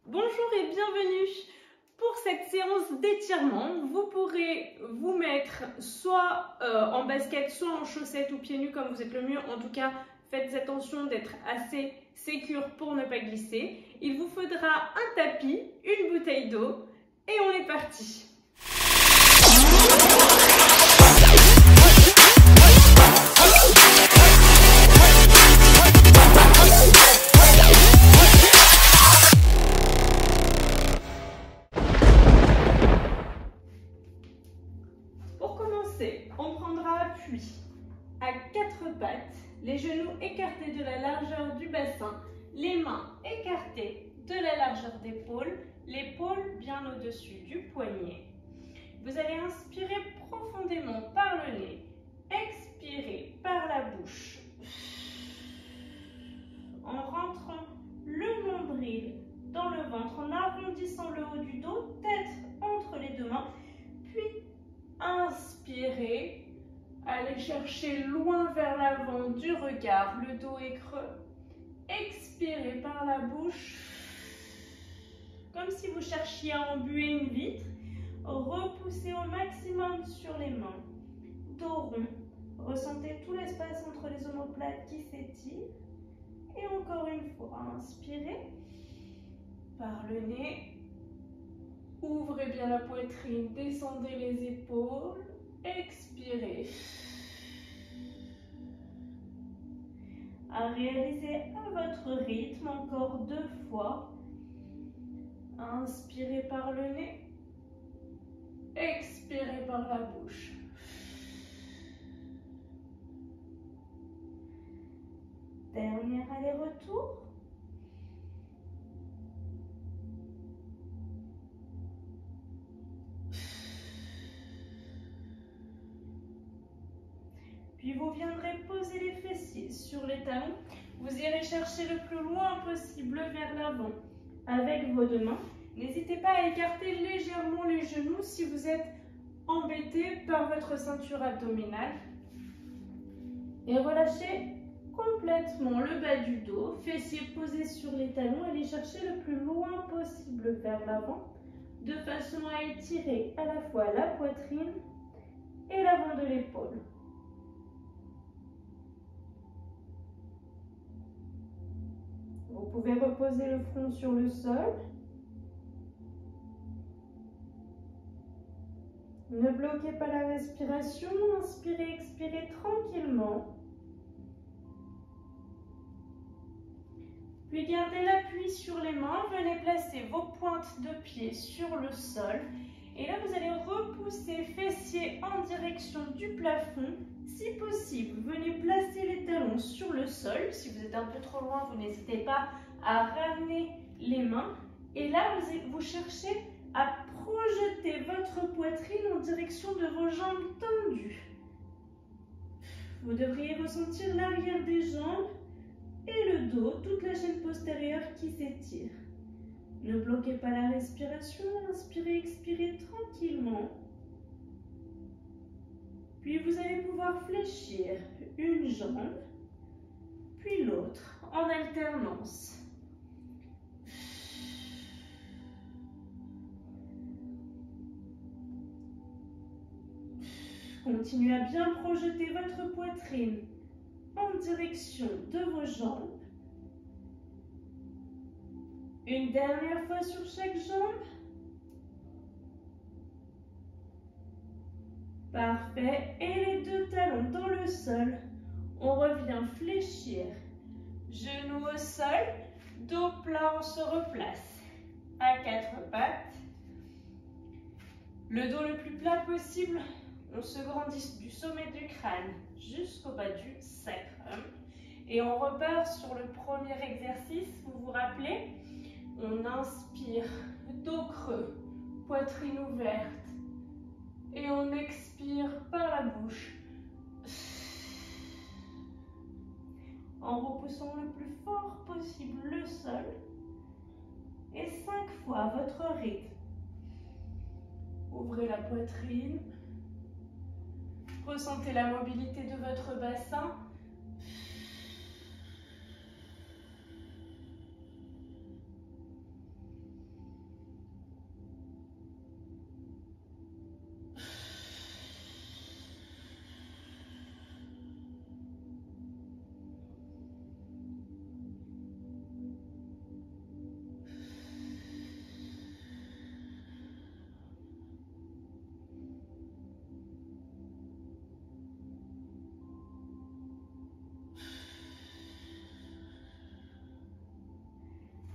Bonjour et bienvenue. Pour cette séance d'étirement, vous pourrez vous mettre soit en basket, soit en chaussettes ou pieds nus comme vous êtes le mieux. En tout cas, faites attention d'être assez sécure pour ne pas glisser. Il vous faudra un tapis, une bouteille d'eau et on est parti. Pour commencer, on prendra appui à quatre pattes, les genoux écartés de la largeur du bassin, les mains écartées de la largeur d'épaule, l'épaule bien au-dessus du poignet. Vous allez inspirer profondément par le nez, expirer par la bouche, en rentrant le nombril dans le ventre, en arrondissant le haut du dos, tête entre les deux mains, puis inspirez, allez chercher loin vers l'avant du regard, le dos est creux. Expirez par la bouche, comme si vous cherchiez à embuer une vitre. Repoussez au maximum sur les mains. Dos rond, ressentez tout l'espace entre les omoplates qui s'étirent. Et encore une fois, inspirez par le nez. Ouvrez bien la poitrine, descendez les épaules, expirez. À réaliser à votre rythme, encore 2 fois. Inspirez par le nez, expirez par la bouche. Dernier aller-retour. Puis vous viendrez poser les fessiers sur les talons. Vous irez chercher le plus loin possible vers l'avant avec vos deux mains. N'hésitez pas à écarter légèrement les genoux si vous êtes embêté par votre ceinture abdominale. Et relâchez complètement le bas du dos. Fessiers posés sur les talons. Allez chercher le plus loin possible vers l'avant de façon à étirer à la fois la poitrine et l'avant de l'épaule. Vous pouvez reposer le front sur le sol. Ne bloquez pas la respiration. Inspirez, expirez tranquillement. Puis gardez l'appui sur les mains. Venez placer vos pointes de pied sur le sol. Et là, vous allez repousser fessiers en direction du plafond. Si possible, venez placer les talons sur le sol. Si vous êtes un peu trop loin, vous n'hésitez pas à ramener les mains. Et là, vous cherchez à projeter votre poitrine en direction de vos jambes tendues. Vous devriez ressentir l'arrière des jambes et le dos, toute la chaîne postérieure qui s'étire. Ne bloquez pas la respiration, inspirez, expirez tranquillement. Puis vous allez pouvoir fléchir une jambe, puis l'autre en alternance. Continuez à bien projeter votre poitrine en direction de vos jambes. Une dernière fois sur chaque jambe. Parfait. Et les deux talons dans le sol. On revient fléchir. Genoux au sol. Dos plat, on se replace à quatre pattes. Le dos le plus plat possible. On se grandit du sommet du crâne jusqu'au bas du sacrum. Et on repart sur le premier exercice. Vous vous rappelez? On inspire, dos creux, poitrine ouverte. Et on expire par la bouche. En repoussant le plus fort possible le sol. Et 5 fois à votre rythme. Ouvrez la poitrine. Ressentez la mobilité de votre bassin.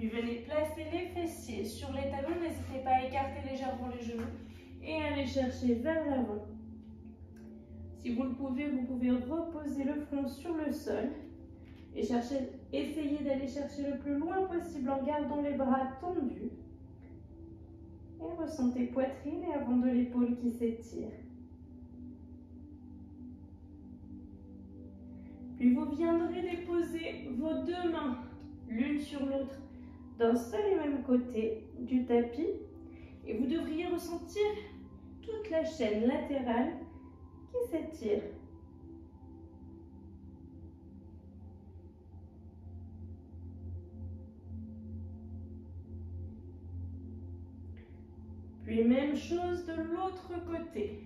Puis venez placer les fessiers sur les talons. N'hésitez pas à écarter légèrement les genoux et à les chercher vers l'avant. Si vous le pouvez, vous pouvez reposer le front sur le sol et essayez d'aller chercher le plus loin possible en gardant les bras tendus. Et ressentez poitrine et avant de l'épaule qui s'étire. Puis vous viendrez déposer vos deux mains l'une sur l'autre d'un seul et même côté du tapis et vous devriez ressentir toute la chaîne latérale qui s'étire. Puis même chose de l'autre côté.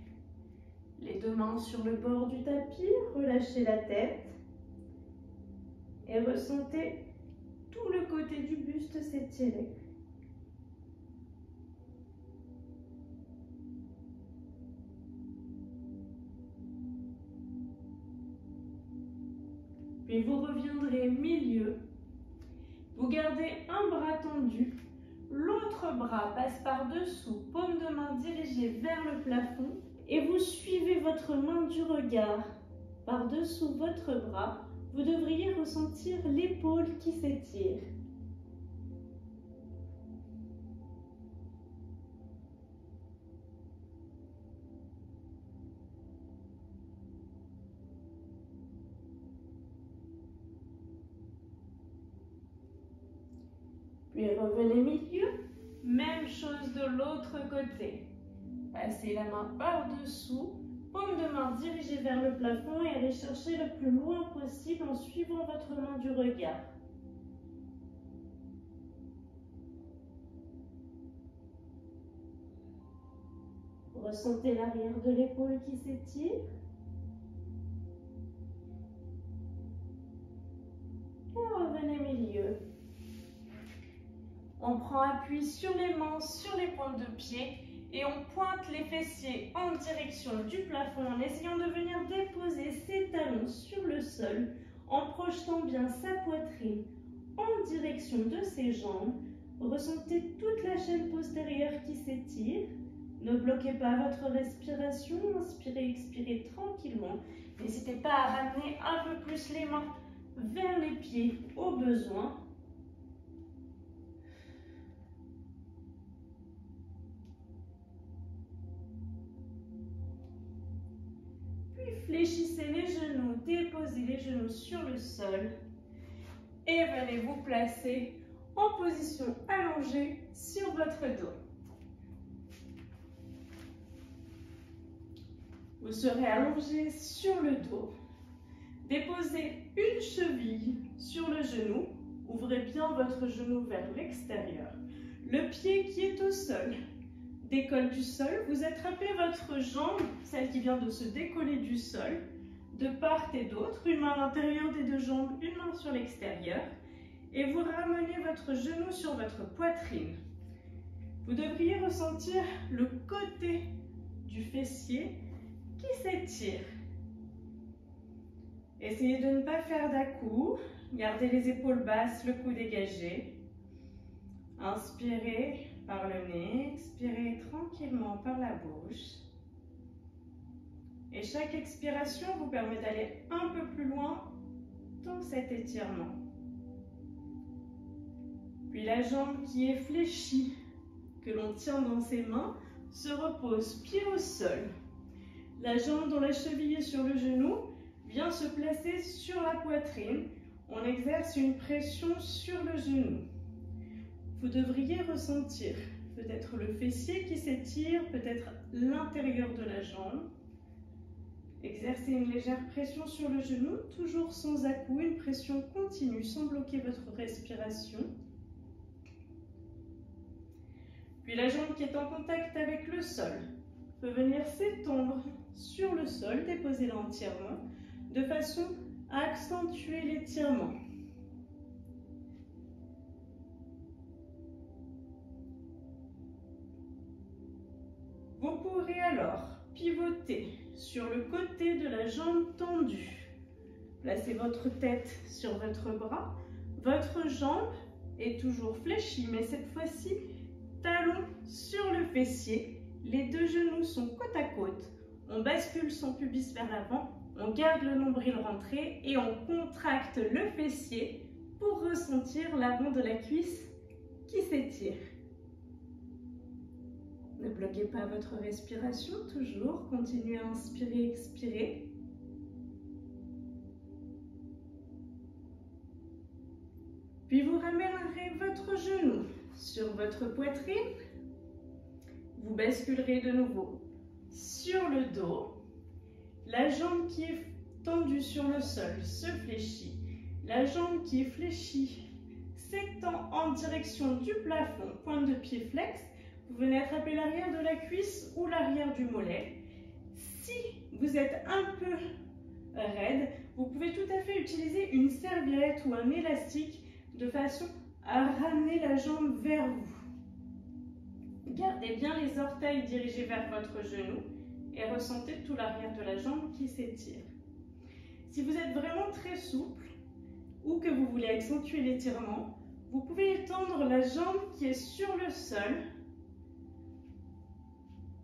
Les deux mains sur le bord du tapis, relâchez la tête et ressentez tout le côté du buste s'étirer. Puis vous reviendrez milieu. Vous gardez un bras tendu. L'autre bras passe par-dessous, paume de main dirigée vers le plafond et vous suivez votre main du regard. Par-dessous votre bras, vous devriez ressentir l'épaule qui s'étire. Puis revenez milieu, même chose de l'autre côté. Passez la main par-dessous, paume de main dirigée vers le plafond et allez chercher le plus loin possible en suivant votre main du regard. Ressentez l'arrière de l'épaule qui s'étire. Et revenez milieu. On prend appui sur les mains, sur les pointes de pied et on pointe les fessiers en direction du plafond en essayant de venir déposer ses talons sur le sol en projetant bien sa poitrine en direction de ses jambes. Ressentez toute la chaîne postérieure qui s'étire. Ne bloquez pas votre respiration, inspirez, expirez tranquillement. N'hésitez pas à ramener un peu plus les mains vers les pieds au besoin. Fléchissez les genoux, déposez les genoux sur le sol et venez vous placer en position allongée sur votre dos. Vous serez allongé sur le dos. Déposez une cheville sur le genou. Ouvrez bien votre genou vers l'extérieur. Le pied qui est au sol décolle du sol, vous attrapez votre jambe, celle qui vient de se décoller du sol, de part et d'autre, une main à l'intérieur des deux jambes, une main sur l'extérieur, et vous ramenez votre genou sur votre poitrine. Vous devriez ressentir le côté du fessier qui s'étire. Essayez de ne pas faire d'à-coups, gardez les épaules basses, le cou dégagé. Inspirez par le nez, expirez tranquillement par la bouche. Et chaque expiration vous permet d'aller un peu plus loin dans cet étirement. Puis la jambe qui est fléchie, que l'on tient dans ses mains, se repose pied au sol. La jambe dont la cheville est sur le genou vient se placer sur la poitrine. On exerce une pression sur le genou. Vous devriez ressentir peut-être le fessier qui s'étire, peut-être l'intérieur de la jambe. Exercez une légère pression sur le genou, toujours sans à-coups, une pression continue sans bloquer votre respiration. Puis la jambe qui est en contact avec le sol peut venir s'étendre sur le sol, déposez-la entièrement, de façon à accentuer l'étirement. Vous pourrez alors pivoter sur le côté de la jambe tendue. Placez votre tête sur votre bras, votre jambe est toujours fléchi, mais cette fois-ci, talon sur le fessier. Les deux genoux sont côte à côte. On bascule son pubis vers l'avant, on garde le nombril rentré et on contracte le fessier pour ressentir l'avant de la cuisse qui s'étire. Ne bloquez pas votre respiration, toujours. Continuez à inspirer, expirer. Puis vous ramènerez votre genou sur votre poitrine. Vous basculerez de nouveau sur le dos. La jambe qui est tendue sur le sol se fléchit. La jambe qui est fléchie s'étend en direction du plafond, pointe de pied flex. Vous venez attraper l'arrière de la cuisse ou l'arrière du mollet. Si vous êtes un peu raide, vous pouvez tout à fait utiliser une serviette ou un élastique de façon à ramener la jambe vers vous. Gardez bien les orteils dirigés vers votre genou et ressentez tout l'arrière de la jambe qui s'étire. Si vous êtes vraiment très souple ou que vous voulez accentuer l'étirement, vous pouvez étendre la jambe qui est sur le sol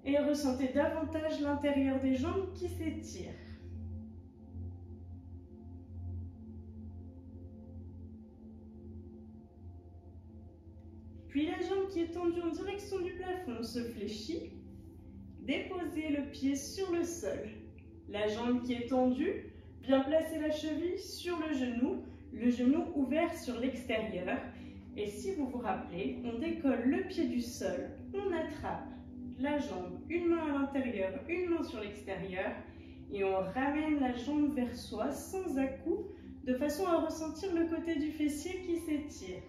et ressentez davantage l'intérieur des jambes qui s'étire. Puis la jambe qui est tendue en direction du plafond se fléchit. Déposez le pied sur le sol. La jambe qui est tendue, bien placer la cheville sur le genou ouvert sur l'extérieur. Et si vous vous rappelez, on décolle le pied du sol, on attrape la jambe, une main à l'intérieur, une main sur l'extérieur, et on ramène la jambe vers soi sans à-coups, de façon à ressentir le côté du fessier qui s'étire.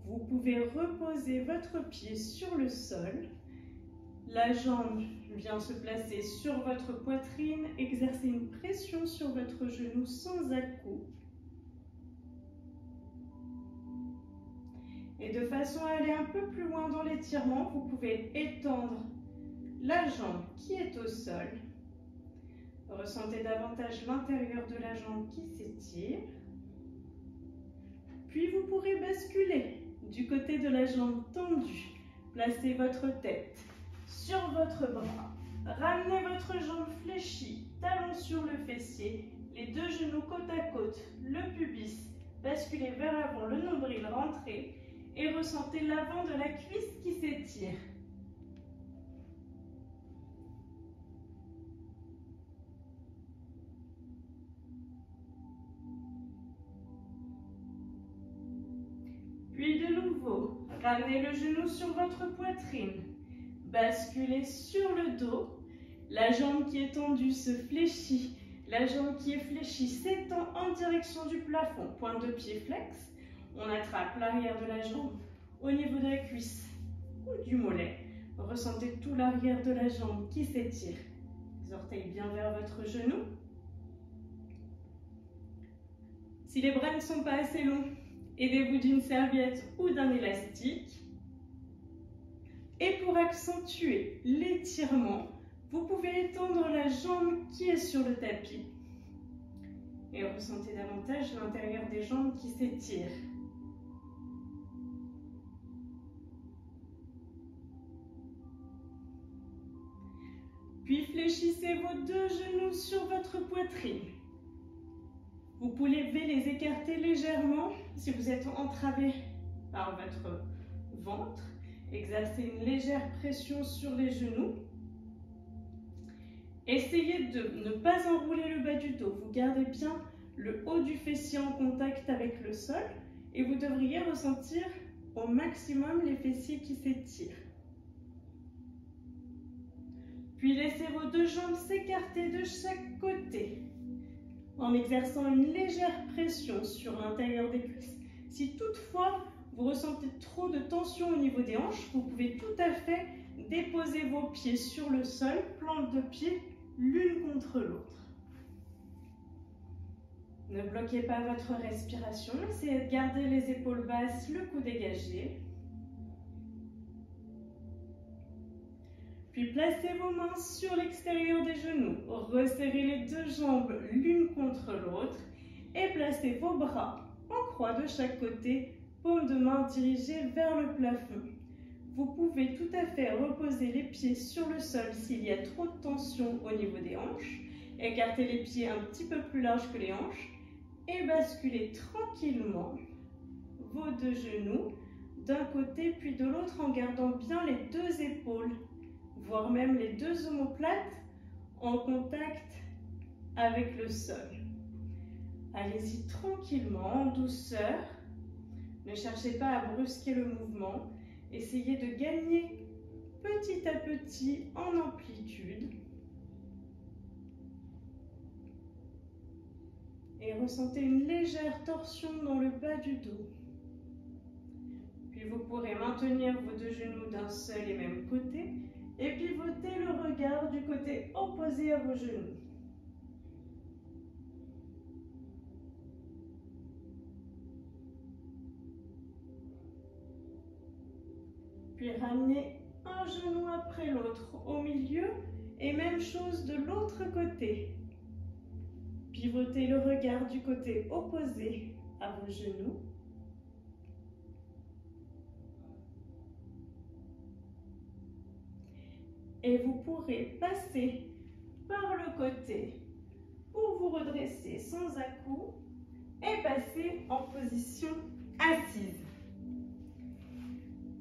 Vous pouvez reposer votre pied sur le sol. La jambe vient se placer sur votre poitrine, exercer une pression sur votre genou sans à-coups. Et de façon à aller un peu plus loin dans l'étirement, vous pouvez étendre la jambe qui est au sol. Ressentez davantage l'intérieur de la jambe qui s'étire. Puis vous pourrez basculer du côté de la jambe tendue. Placez votre tête sur votre bras. Ramenez votre jambe fléchie, talon sur le fessier, les deux genoux côte à côte, le pubis. Basculez vers l'avant, le nombril rentré et ressentez l'avant de la cuisse qui s'étire. Puis de nouveau, ramenez le genou sur votre poitrine. Basculez sur le dos. La jambe qui est tendue se fléchit. La jambe qui est fléchie s'étend en direction du plafond. Pointe de pied flex. On attrape l'arrière de la jambe au niveau de la cuisse ou du mollet. Ressentez tout l'arrière de la jambe qui s'étire. Les orteils bien vers votre genou. Si les bras ne sont pas assez longs, aidez-vous d'une serviette ou d'un élastique. Et pour accentuer l'étirement, vous pouvez étendre la jambe qui est sur le tapis. Et ressentez davantage l'intérieur des jambes qui s'étirent. Puis fléchissez vos deux genoux sur votre poitrine. Vous pouvez les écarter légèrement si vous êtes entravé par votre ventre. Exercez une légère pression sur les genoux. Essayez de ne pas enrouler le bas du dos. Vous gardez bien le haut du fessier en contact avec le sol et vous devriez ressentir au maximum les fessiers qui s'étirent. Puis laissez vos deux jambes s'écarter de chaque côté en exerçant une légère pression sur l'intérieur des cuisses. Si toutefois vous ressentez trop de tension au niveau des hanches, vous pouvez tout à fait déposer vos pieds sur le sol, plante de pied l'une contre l'autre. Ne bloquez pas votre respiration, essayez de garder les épaules basses, le cou dégagé. Puis placez vos mains sur l'extérieur des genoux. Resserrez les deux jambes l'une contre l'autre et placez vos bras en croix de chaque côté, paume de main dirigée vers le plafond. Vous pouvez tout à fait reposer les pieds sur le sol s'il y a trop de tension au niveau des hanches. Écartez les pieds un petit peu plus larges que les hanches et basculez tranquillement vos deux genoux d'un côté puis de l'autre en gardant bien les deux épaules, voire même les deux omoplates en contact avec le sol. Allez-y tranquillement, en douceur. Ne cherchez pas à brusquer le mouvement. Essayez de gagner petit à petit en amplitude. Et ressentez une légère torsion dans le bas du dos. Puis vous pourrez maintenir vos deux genoux d'un seul et même côté et pivoter le regard du côté opposé à vos genoux. Puis ramenez un genou après l'autre au milieu et même chose de l'autre côté. Pivotez le regard du côté opposé à vos genoux. Et vous pourrez passer par le côté pour vous redresser sans à-coups et passer en position assise.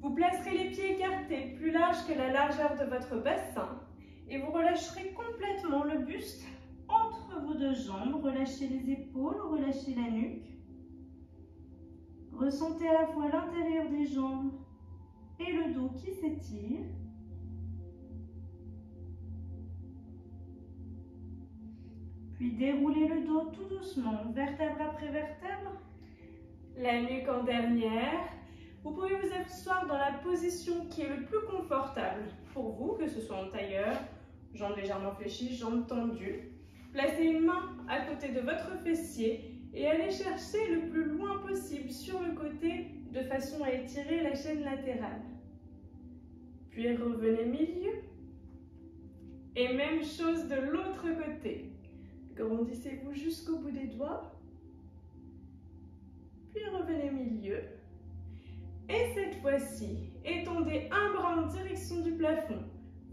Vous placerez les pieds écartés plus larges que la largeur de votre bassin et vous relâcherez complètement le buste entre vos deux jambes. Relâchez les épaules, relâchez la nuque. Ressentez à la fois l'intérieur des jambes et le dos qui s'étire. Puis déroulez le dos tout doucement, vertèbre après vertèbre, la nuque en dernière. Vous pouvez vous asseoir dans la position qui est le plus confortable pour vous, que ce soit en tailleur, jambes légèrement fléchies, jambes tendues. Placez une main à côté de votre fessier et allez chercher le plus loin possible sur le côté de façon à étirer la chaîne latérale. Puis revenez milieu. Et même chose de l'autre côté. Grandissez-vous jusqu'au bout des doigts. Puis revenez milieu. Et cette fois-ci, étendez un bras en direction du plafond.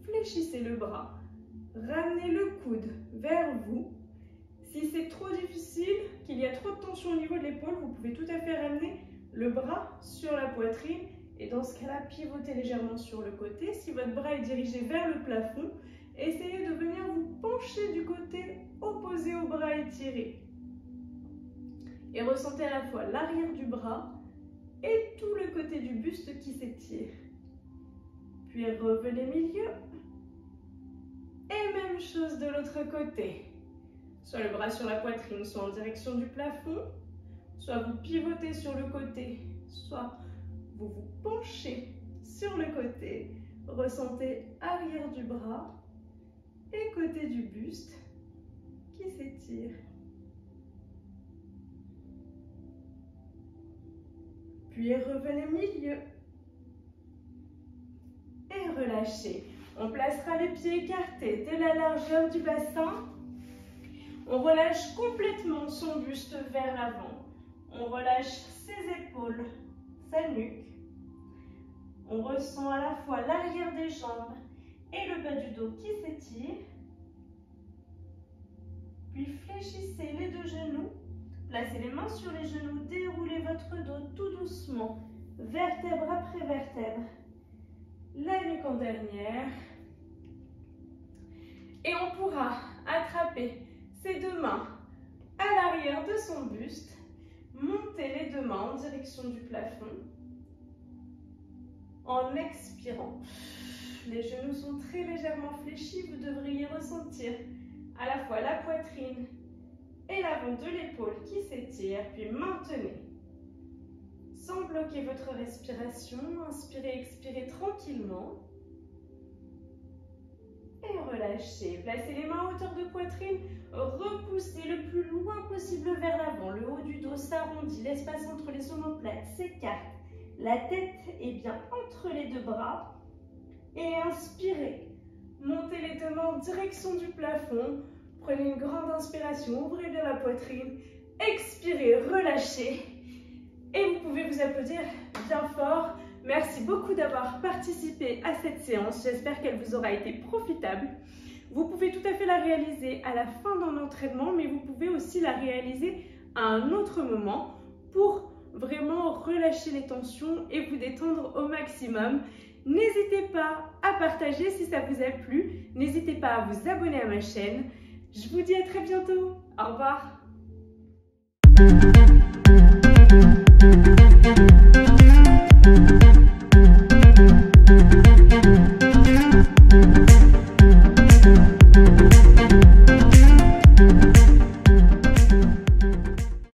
Fléchissez le bras. Ramenez le coude vers vous. Si c'est trop difficile, qu'il y a trop de tension au niveau de l'épaule, vous pouvez tout à fait ramener le bras sur la poitrine. Et dans ce cas-là, pivotez légèrement sur le côté. Si votre bras est dirigé vers le plafond, essayez de venir vous pencher du côté opposé au bras étiré. Et ressentez à la fois l'arrière du bras et tout le côté du buste qui s'étire. Puis revenez milieu. Et même chose de l'autre côté. Soit le bras sur la poitrine, soit en direction du plafond. Soit vous pivotez sur le côté, soit vous vous penchez sur le côté. Ressentez arrière du bras et côté du buste qui s'étire. Puis revenez milieu. Et relâchez. On placera les pieds écartés de la largeur du bassin. On relâche complètement son buste vers l'avant. On relâche ses épaules, sa nuque. On ressent à la fois l'arrière des jambes et le bas du dos qui s'étire. Puis fléchissez les deux genoux. Placez les mains sur les genoux. Déroulez votre dos tout doucement, vertèbre après vertèbre. La nuque en dernière. Et on pourra attraper ses deux mains à l'arrière de son buste. Montez les deux mains en direction du plafond. En expirant. Les genoux sont très légèrement fléchis. Vous devriez ressentir à la fois la poitrine et l'avant de l'épaule qui s'étire. Puis maintenez. Sans bloquer votre respiration, inspirez, expirez tranquillement. Et relâchez. Placez les mains à hauteur de poitrine. Repoussez le plus loin possible vers l'avant. Le haut du dos s'arrondit. L'espace entre les omoplates s'écarte. La tête est bien entre les deux bras. Et inspirez. Montez les deux mains en direction du plafond. Prenez une grande inspiration, ouvrez bien la poitrine. Expirez, relâchez. Et vous pouvez vous applaudir bien fort. Merci beaucoup d'avoir participé à cette séance. J'espère qu'elle vous aura été profitable. Vous pouvez tout à fait la réaliser à la fin d'un entraînement, mais vous pouvez aussi la réaliser à un autre moment pour vraiment relâcher les tensions et vous détendre au maximum. N'hésitez pas à partager si ça vous a plu. N'hésitez pas à vous abonner à ma chaîne. Je vous dis à très bientôt. Au revoir.